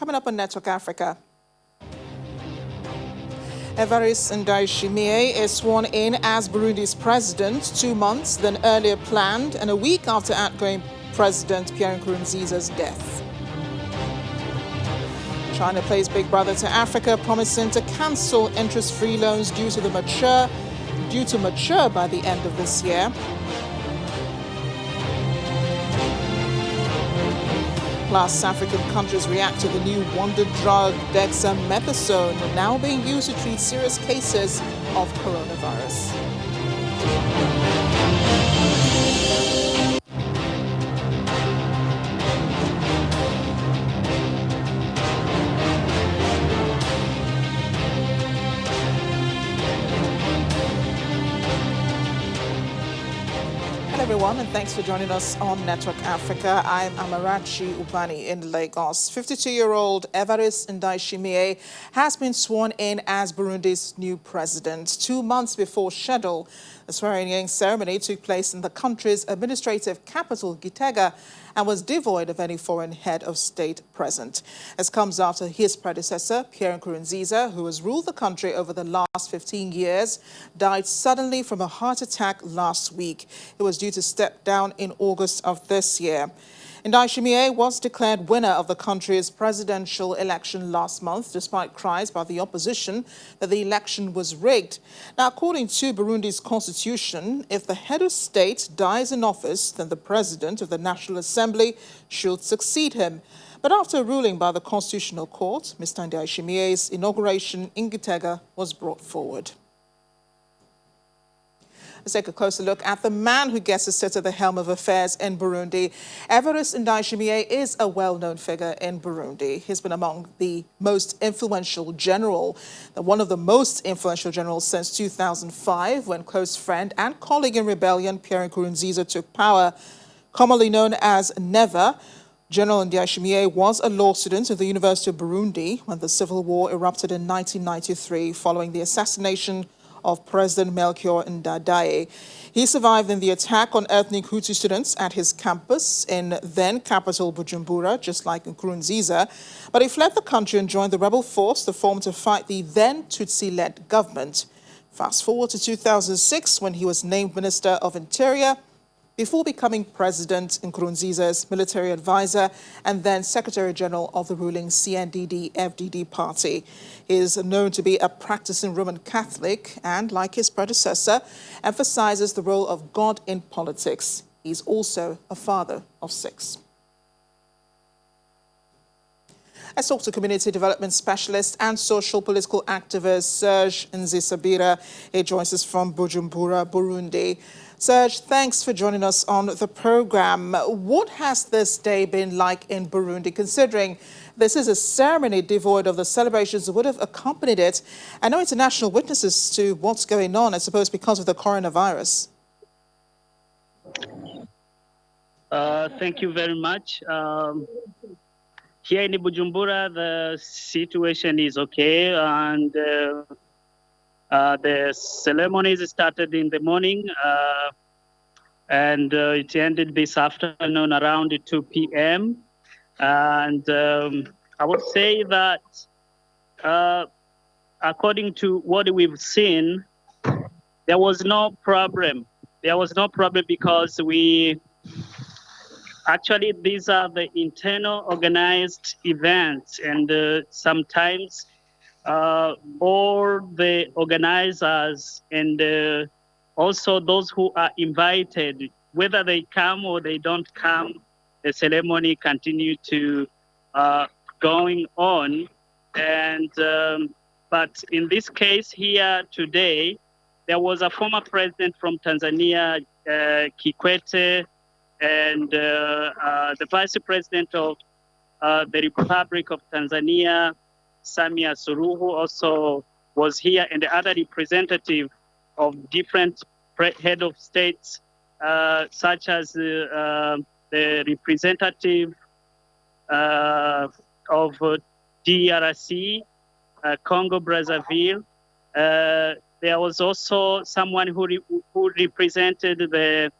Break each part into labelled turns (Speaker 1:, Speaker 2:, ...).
Speaker 1: Coming up on Network Africa. Evariste Ndayishimiye is sworn in as Burundi's president 2 months than earlier planned and a week after outgoing President Pierre Nkurunziza's death. China plays big brother to Africa, promising to cancel interest-free loans due to mature by the end of this year. Plus, African countries react to the new wonder drug Dexamethasone, now being used to treat serious cases of coronavirus. Everyone, and thanks for joining us on Network Africa. I'm Amarachi Ubani in Lagos. 52-year-old Evariste Ndayishimiye has been sworn in as Burundi's new president 2 months before schedule. The swearing-in ceremony took place in the country's administrative capital, Gitega, and was devoid of any foreign head of state present. This comes after his predecessor, Pierre Nkurunziza, who has ruled the country over the last 15 years, died suddenly from a heart attack last week. He was due to step down in August of this year. Ndayishimiye was declared winner of the country's presidential election last month, despite cries by the opposition that the election was rigged. Now, according to Burundi's constitution, if the head of state dies in office, then the president of the National Assembly should succeed him. But after a ruling by the Constitutional Court, Mr. Ndayishimiye's inauguration in Gitega was brought forward. Let's take a closer look at the man who gets to sit at the helm of affairs in Burundi. Evariste Ndayishimiye is a well-known figure in Burundi. He's been among the most influential general, one of the most influential generals since 2005, when close friend and colleague in rebellion Pierre Nkurunziza took power. Commonly known as Never, General Ndayishimiye was a law student at the University of Burundi when the civil war erupted in 1993 following the assassination of President Melchior Ndadaye. He survived in the attack on ethnic Hutu students at his campus in then-capital Bujumbura, just like Nkurunziza, but he fled the country and joined the rebel force that formed to fight the then-Tutsi-led government. Fast forward to 2006, when he was named Minister of Interior, before becoming President Nkurunziza's military advisor and then Secretary General of the ruling CNDD-FDD party. He is known to be a practicing Roman Catholic and, like his predecessor, emphasizes the role of God in politics. He's also a father of 6. Let's talk to community development specialist and social political activist Serge Nzisabira. He joins us from Bujumbura, Burundi. Serge, thanks for joining us on the program. What has this day been like in Burundi, considering this is a ceremony devoid of the celebrations that would have accompanied it, and no international witnesses to what's going on, I suppose, because of the coronavirus?
Speaker 2: Thank you very much. Here in Bujumbura, the situation is okay, and the ceremonies started in the morning, and it ended this afternoon around 2 p.m. And I would say that according to what we've seen, there was no problem. There was no problem because actually, these are the internal organized events, and sometimes all the organizers and also those who are invited, whether they come or they don't come, the ceremony continue to going on. And but in this case here today, there was a former president from Tanzania, Kikwete, and the vice president of the Republic of Tanzania, Samia Suluhu, also was here, and the other representative of different head of states, such as the representative of DRC, Congo Brazzaville. There was also someone who represented the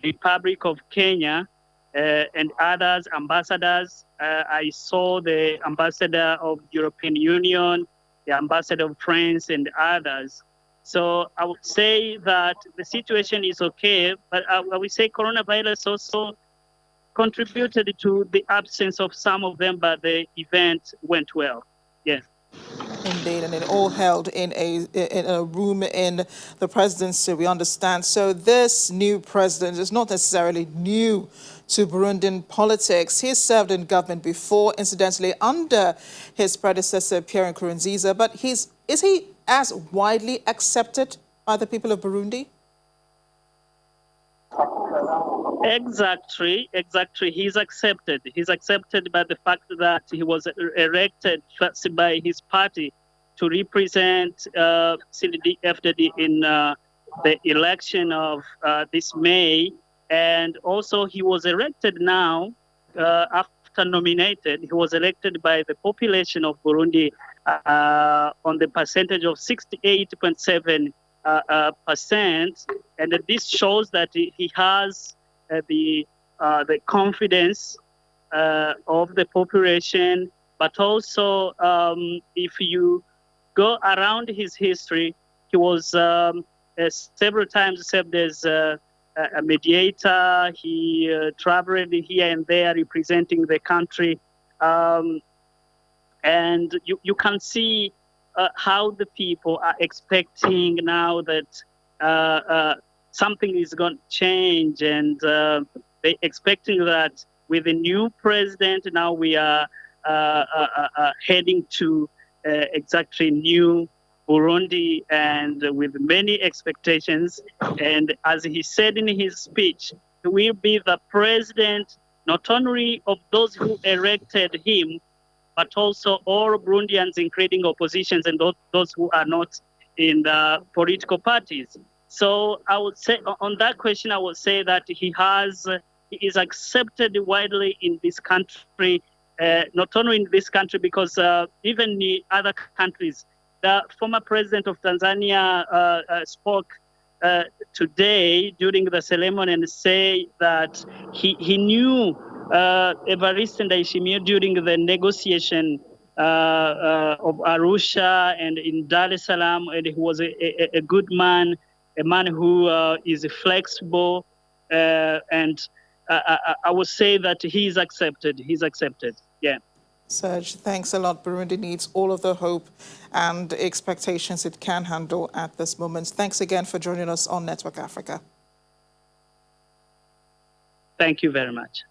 Speaker 2: Republic of Kenya, and others, ambassadors. I saw the ambassador of European Union, the ambassador of France, and others. So I would say that the situation is okay, but I would say coronavirus also contributed to the absence of some of them, but the event went well. Yes.
Speaker 1: Indeed, and it all held in a room in the presidency, we understand. So this new president is not necessarily new to Burundian politics. He served in government before, incidentally, under his predecessor, Pierre Nkurunziza, but is he as widely accepted by the people of Burundi?
Speaker 2: Exactly. He's accepted. He's accepted by the fact that he was elected first by his party to represent CNDD-FDD in the election of this May, and also he was elected now after nominated. He was elected by the population of Burundi on the percentage of 68.7%, and this shows that he has the confidence of the population, but also if you go around his history, he was several times served as a mediator. He traveled here and there representing the country, and you can see how the people are expecting now that something is going to change, and they're expecting that with the new president, now we are heading to exactly new Burundi, and with many expectations. And as he said in his speech, he will be the president not only of those who elected him, but also all Burundians, including oppositions and those who are not in the political parties. So I would say on that question, I would say that he is accepted widely in this country, not only in this country, because even in other countries. The former president of Tanzania spoke today during the ceremony and say that he knew Evariste Ndayishimiye during the negotiation of Arusha and in Dar es Salaam, and he was a good man, a man who is flexible, and I would say that he's accepted. He's accepted. Yeah.
Speaker 1: Serge, thanks a lot. Burundi needs all of the hope and expectations it can handle at this moment. Thanks again for joining us on Network Africa.
Speaker 2: Thank you very much.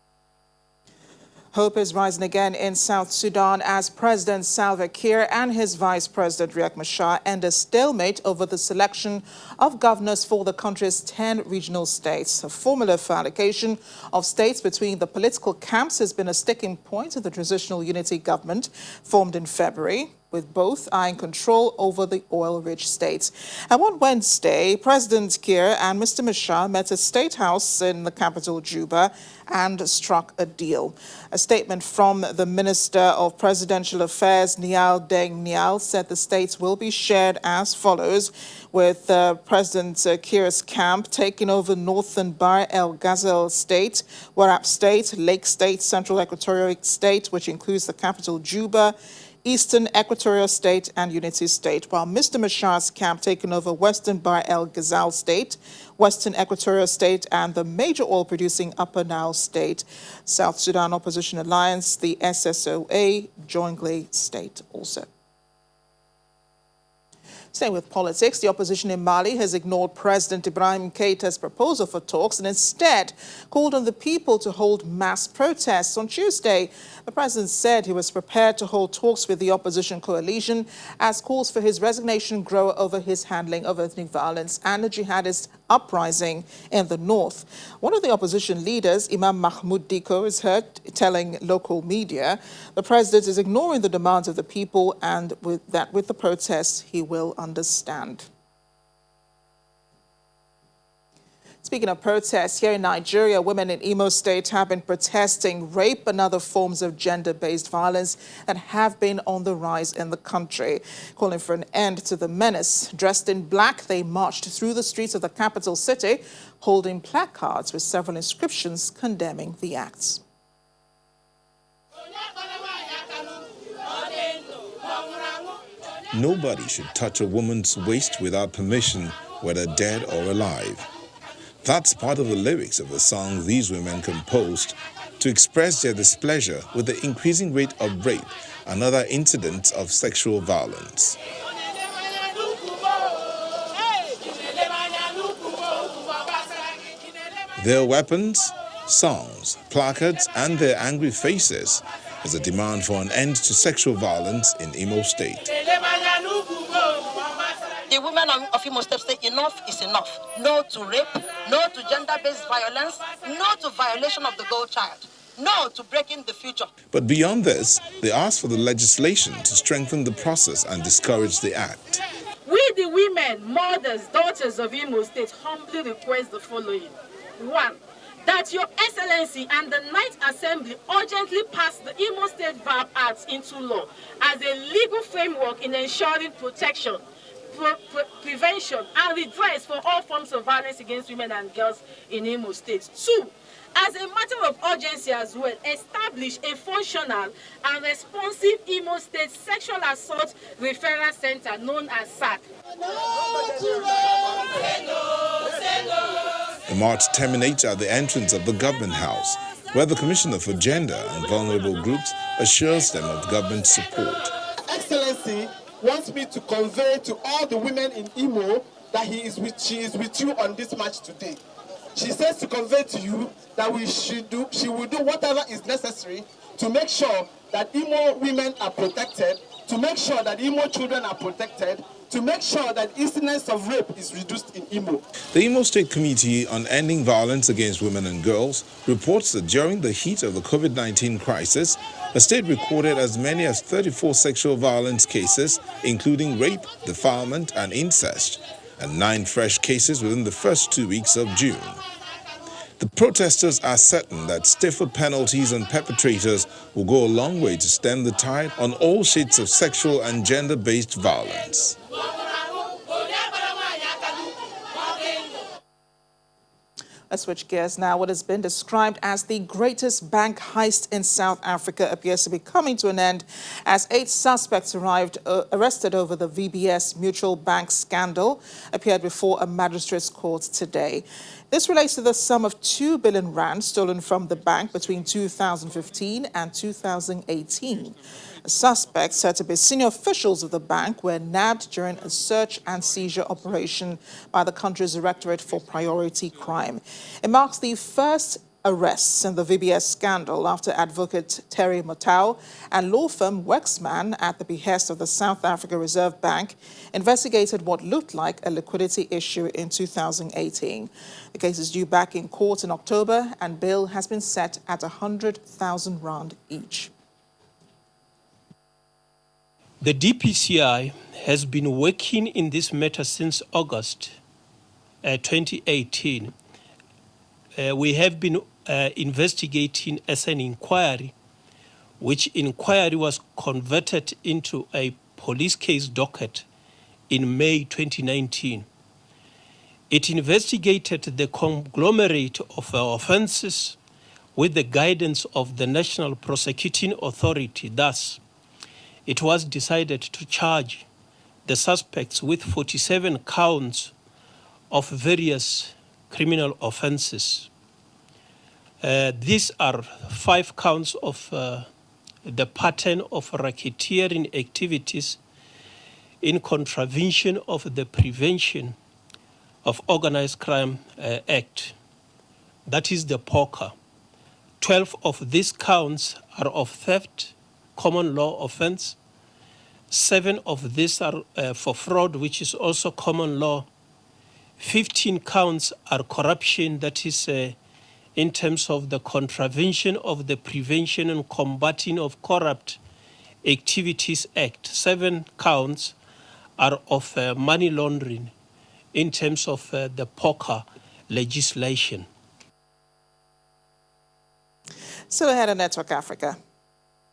Speaker 1: Hope is rising again in South Sudan as President Salva Kiir and his Vice President Riek Machar end a stalemate over the selection of governors for the country's 10 regional states. A formula for allocation of states between the political camps has been a sticking point of the transitional unity government formed in February, with both eyeing control over the oil-rich states. And on Wednesday, President Kiir and Mr. Machar met at State House in the capital, Juba, and struck a deal. A statement from the Minister of Presidential Affairs, Nial Deng Nial, said the states will be shared as follows, with President Kiir's camp taking over Northern Bahr el Ghazal State, Warrap State, Lake State, Central Equatorial State, which includes the capital, Juba, Eastern Equatorial State and Unity State, while Mr. Machar's camp taking over Western Bahr el Ghazal State, Western Equatorial State and the major oil-producing Upper Nile State. South Sudan Opposition Alliance, the SSOA, Jonglei State also. Staying with politics, the opposition in Mali has ignored President Ibrahim Keita's proposal for talks and instead called on the people to hold mass protests. On Tuesday, the president said he was prepared to hold talks with the opposition coalition as calls for his resignation grow over his handling of ethnic violence and a jihadist uprising in the north. One of the opposition leaders, Imam Mahmoud Diko, is heard telling local media the president is ignoring the demands of the people and with the protests he will understand. Speaking of protests, here in Nigeria, women in Imo State have been protesting rape and other forms of gender-based violence that have been on the rise in the country, calling for an end to the menace. Dressed in black, they marched through the streets of the capital city, holding placards with several inscriptions condemning the acts.
Speaker 3: Nobody should touch a woman's waist without permission, whether dead or alive. That's part of the lyrics of a song these women composed to express their displeasure with the increasing rate of rape and other incidents of sexual violence. Their weapons, songs, placards, and their angry faces is a demand for an end to sexual violence in Imo State.
Speaker 4: The women of Imo State say enough is enough. No to rape, no to gender-based violence, no to violation of the girl child, no to breaking the future.
Speaker 3: But beyond this, they ask for the legislation to strengthen the process and discourage the act.
Speaker 5: We, the women, mothers, daughters of Imo State, humbly request the following. 1. That Your Excellency and the Ninth Assembly urgently pass the Imo State VAB Act into law as a legal framework in ensuring protection, prevention, and redress for all forms of violence against women and girls in Imo State. 2. As a matter of urgency as well, establish a functional and responsive Imo State Sexual Assault Referral Center known as SAC.
Speaker 3: The march terminates at the entrance of the Government House, where the Commissioner for Gender and Vulnerable Groups assures them of government support.
Speaker 6: Excellency wants me to convey to all the women in Imo that she is with you on this march today. She says to convey to you that she will do whatever is necessary to make sure that Imo women are protected, to make sure that Imo children are protected, to make sure that incidence of rape is reduced in Imo.
Speaker 3: The Imo State Committee on Ending Violence Against Women and Girls reports that during the heat of the COVID-19 crisis, the state recorded as many as 34 sexual violence cases, including rape, defilement, and incest, and 9 fresh cases within the first 2 weeks of June. The protesters are certain that stiffer penalties on perpetrators will go a long way to stem the tide on all shades of sexual and gender-based violence.
Speaker 1: Let's switch gears now. What has been described as the greatest bank heist in South Africa appears to be coming to an end as 8 suspects arrested over the VBS mutual bank scandal appeared before a magistrate's court today. This relates to the sum of 2 billion rand stolen from the bank between 2015 and 2018. The suspects, said to be senior officials of the bank, were nabbed during a search and seizure operation by the country's Directorate for Priority Crime. It marks the first arrests in the VBS scandal after advocate Terry Motau and law firm Wexman, at the behest of the South Africa Reserve Bank, investigated what looked like a liquidity issue in 2018. The case is due back in court in October, and bail has been set at 100,000 rand each.
Speaker 7: The DPCI has been working in this matter since August 2018. We have been investigating as an inquiry, which inquiry was converted into a police case docket in May 2019. It investigated the conglomerate of offences with the guidance of the National Prosecuting Authority. Thus, it was decided to charge the suspects with 47 counts of various criminal offences. These are 5 counts of the pattern of racketeering activities in contravention of the Prevention of Organized Crime Act. That is the POCA. 12 of these counts are of theft, common law offense. 7 of these are for fraud, which is also common law. 15 counts are corruption, that is in terms of the contravention of the Prevention and Combating of Corrupt Activities Act. 7 counts are of money laundering in terms of the POCA legislation.
Speaker 1: Still ahead on Network Africa.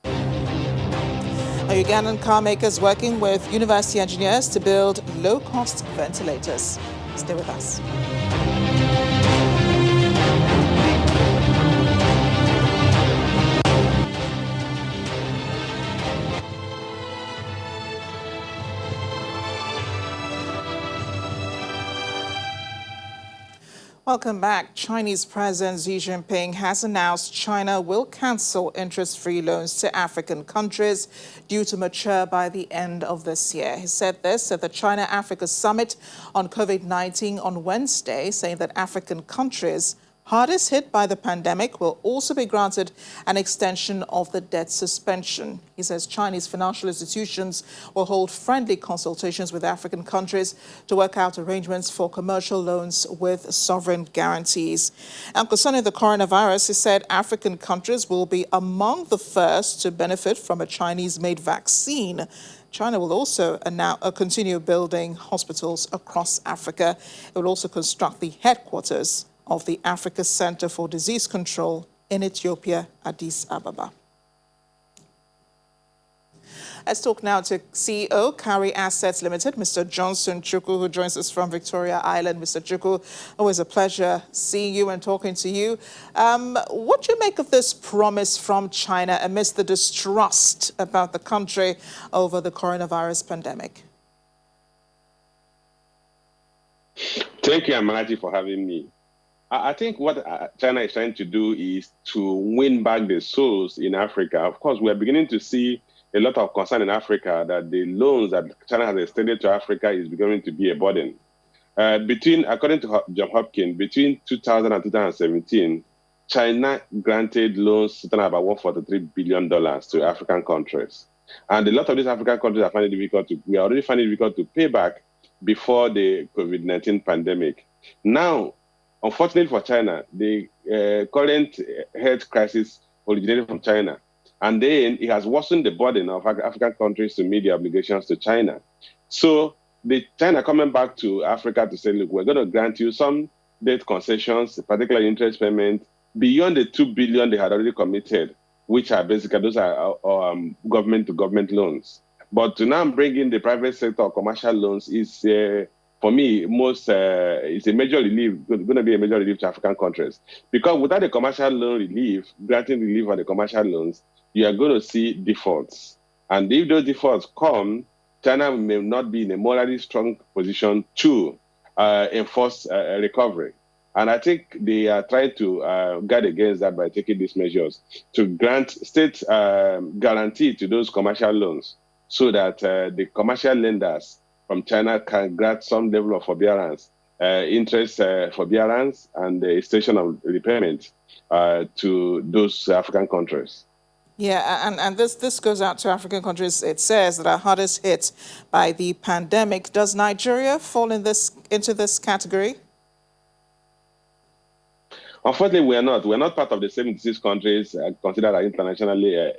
Speaker 1: A Ugandan car maker is working with university engineers to build low-cost ventilators. Stay with us. Welcome back. Chinese President Xi Jinping has announced China will cancel interest-free loans to African countries due to mature by the end of this year. He said this at the China-Africa Summit on COVID-19 on Wednesday, saying that African countries hardest hit by the pandemic will also be granted an extension of the debt suspension. He says Chinese financial institutions will hold friendly consultations with African countries to work out arrangements for commercial loans with sovereign guarantees. And concerning the coronavirus, he said African countries will be among the first to benefit from a Chinese-made vaccine. China will also continue building hospitals across Africa. It will also construct the headquarters of the Africa Center for Disease Control in Ethiopia, Addis Ababa. Let's talk now to CEO, Carry Assets Limited, Mr. Johnson Chukwu, who joins us from Victoria Island. Mr. Chukwu, always a pleasure seeing you and talking to you. What do you make of this promise from China amidst the distrust about the country over the coronavirus pandemic?
Speaker 8: Thank you, Amaraji, for having me. I think what China is trying to do is to win back the souls in Africa. Of course, we are beginning to see a lot of concern in Africa that the loans that China has extended to Africa is beginning to be a burden. According to John Hopkins, between 2000 and 2017, China granted loans totaling about $143 billion to African countries. And a lot of these African countries are finding it difficult we are already finding it difficult to pay back before the COVID-19 pandemic. Now, unfortunately for China, the current health crisis originated from China. And then it has worsened the burden of African countries to meet their obligations to China. So China coming back to Africa to say, look, we're going to grant you some debt concessions, particularly interest payment, beyond the $2 billion they had already committed, which are basically, those are government-to-government loans. But to now bring in the private sector or commercial loans is, for me, it's a major relief, going to be a major relief to African countries. Because without the commercial loan relief, granting relief on the commercial loans, you are going to see defaults. And if those defaults come, China may not be in a morally strong position to enforce a recovery. And I think they are trying to guard against that by taking these measures to grant state guarantee to those commercial loans so that the commercial lenders from China can grant some level of forbearance, interest forbearance, and the extension of repayment to those African countries.
Speaker 1: Yeah, and this goes out to African countries, it says, that are hardest hit by the pandemic. Does Nigeria fall into this category?
Speaker 8: Unfortunately, we are not. We're not part of the 76 countries considered internationally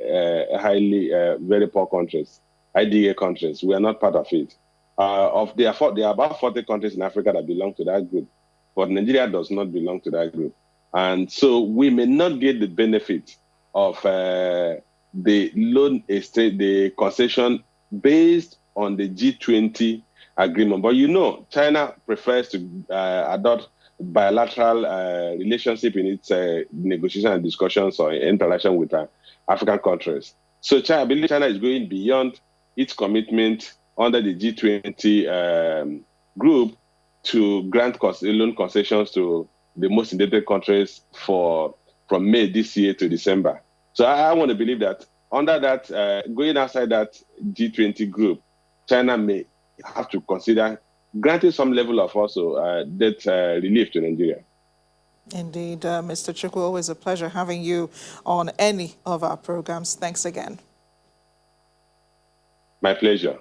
Speaker 8: highly very poor countries, IDA countries. We are not part of it. There are about 40 countries in Africa that belong to that group, but Nigeria does not belong to that group. And so we may not get the benefit of the loan estate, the concession based on the G20 agreement. But China prefers to adopt bilateral relationship in its negotiations and discussions or interaction with African countries. So I believe China is going beyond its commitment under the G20 group to grant loan concessions to the most indebted countries from May this year to December. So I want to believe that under that, going outside that G20 group, China may have to consider granting some level of also debt relief to Nigeria.
Speaker 1: Indeed, Mr. Chukwu, always a pleasure having you on any of our programs. Thanks again.
Speaker 8: My pleasure.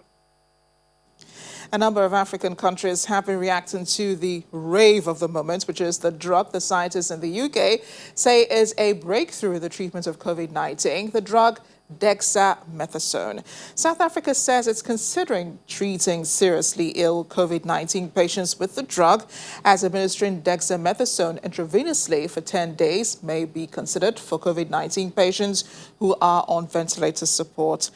Speaker 1: A number of African countries have been reacting to the rave of the moment, which is the drug the scientists in the UK say is a breakthrough in the treatment of COVID-19. The drug Dexamethasone. South Africa says it's considering treating seriously ill COVID-19 patients with the drug, as administering dexamethasone intravenously for 10 days may be considered for COVID-19 patients who are on ventilator support.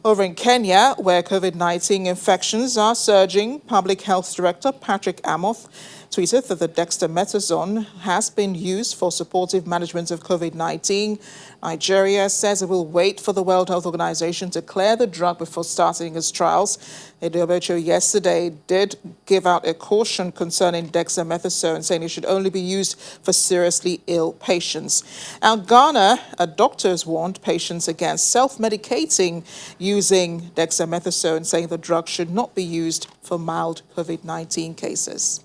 Speaker 1: Over in Kenya, where COVID-19 infections are surging, Public Health Director Patrick Amoth tweeted that the dexamethasone has been used for supportive management of COVID-19. Nigeria says it will wait for the World Health Organization to clear the drug before starting its trials. The WHO yesterday did give out a caution concerning dexamethasone, saying it should only be used for seriously ill patients. Now, Ghana, doctors warned patients against self-medicating using dexamethasone, saying the drug should not be used for mild COVID-19 cases.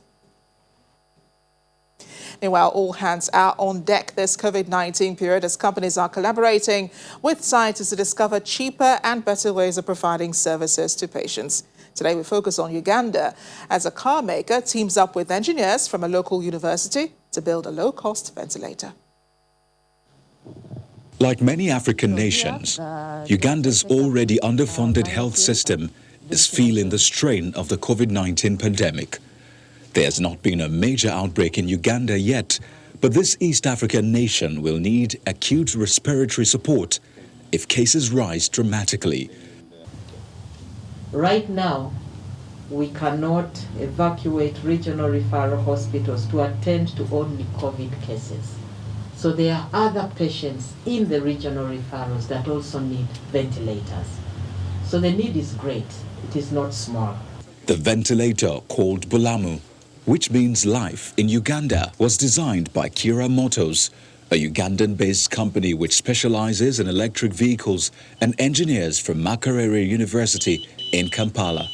Speaker 1: Meanwhile, all hands are on deck this COVID-19 period as companies are collaborating with scientists to discover cheaper and better ways of providing services to patients. Today, we focus on Uganda as a car maker teams up with engineers from a local university to build a low-cost ventilator.
Speaker 9: Like many African nations, Uganda's already underfunded health system is feeling the strain of the COVID-19 pandemic. There has not been a major outbreak in Uganda yet, but this East African nation will need acute respiratory support if cases rise dramatically.
Speaker 10: Right now, we cannot evacuate regional referral hospitals to attend to only COVID cases. So there are other patients in the regional referrals that also need ventilators. So the need is great. It is not small.
Speaker 9: The ventilator, called Bulamu, which means life in Uganda, was designed by Kira Motors, a Ugandan-based company which specializes in electric vehicles, and engineers from Makerere University in Kampala.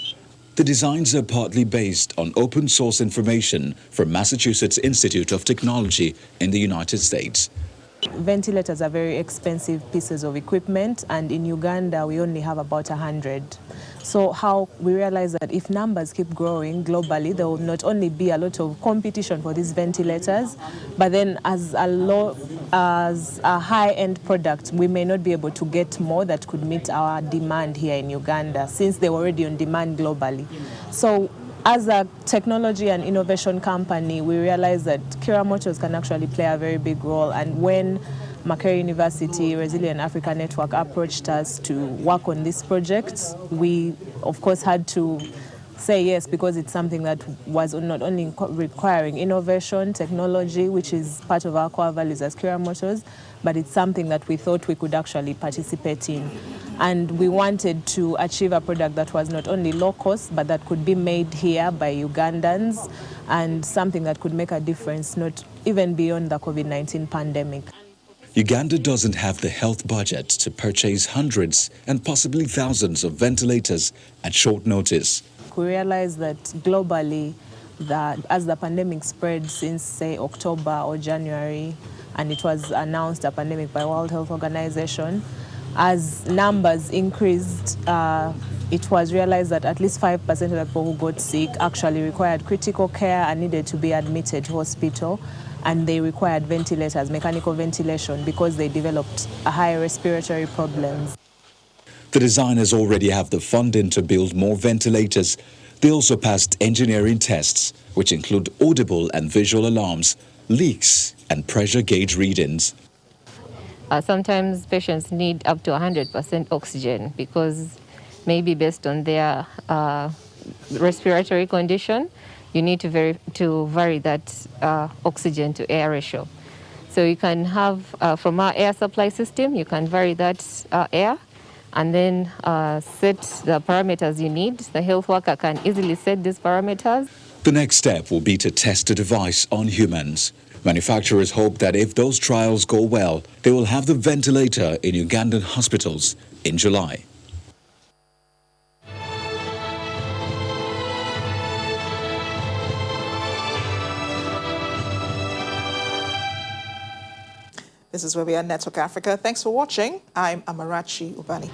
Speaker 9: The designs are partly based on open-source information from Massachusetts Institute of Technology in the United States.
Speaker 11: Ventilators are very expensive pieces of equipment, and in Uganda we only have about 100. So how we realize that if numbers keep growing globally, there will not only be a lot of competition for these ventilators, but then as a high-end product, we may not be able to get more that could meet our demand here in Uganda, since they're already on demand globally. So as a technology and innovation company, we realize that Kira Motors can actually play a very big role. And when Makerere University Resilient Africa Network approached us to work on this project, we of course had to say yes, because it's something that was not only requiring innovation, technology, which is part of our core values as Kira Motors, but it's something that we thought we could actually participate in. And we wanted to achieve a product that was not only low cost, but that could be made here by Ugandans, and something that could make a difference, not even beyond the COVID-19 pandemic.
Speaker 9: Uganda doesn't have the health budget to purchase hundreds and possibly thousands of ventilators at short notice.
Speaker 11: We realized that globally, that as the pandemic spread since, say, October or January, and it was announced a pandemic by World Health Organization, as numbers increased, it was realized that at least 5% of the people who got sick actually required critical care and needed to be admitted to hospital, and they required ventilators, mechanical ventilation, because they developed high respiratory problems.
Speaker 9: The designers already have the funding to build more ventilators. They also passed engineering tests, which include audible and visual alarms, leaks, and pressure gauge readings.
Speaker 12: Sometimes patients need up to 100% oxygen because maybe based on their respiratory condition, you need to vary that oxygen to air ratio. So you can have, from our air supply system, you can vary that air and then set the parameters you need. The health worker can easily set these parameters.
Speaker 9: The next step will be to test the device on humans. Manufacturers hope that if those trials go well, they will have the ventilator in Ugandan hospitals in July.
Speaker 1: This is where we are, Network Africa. Thanks for watching. I'm Amarachi Ubani.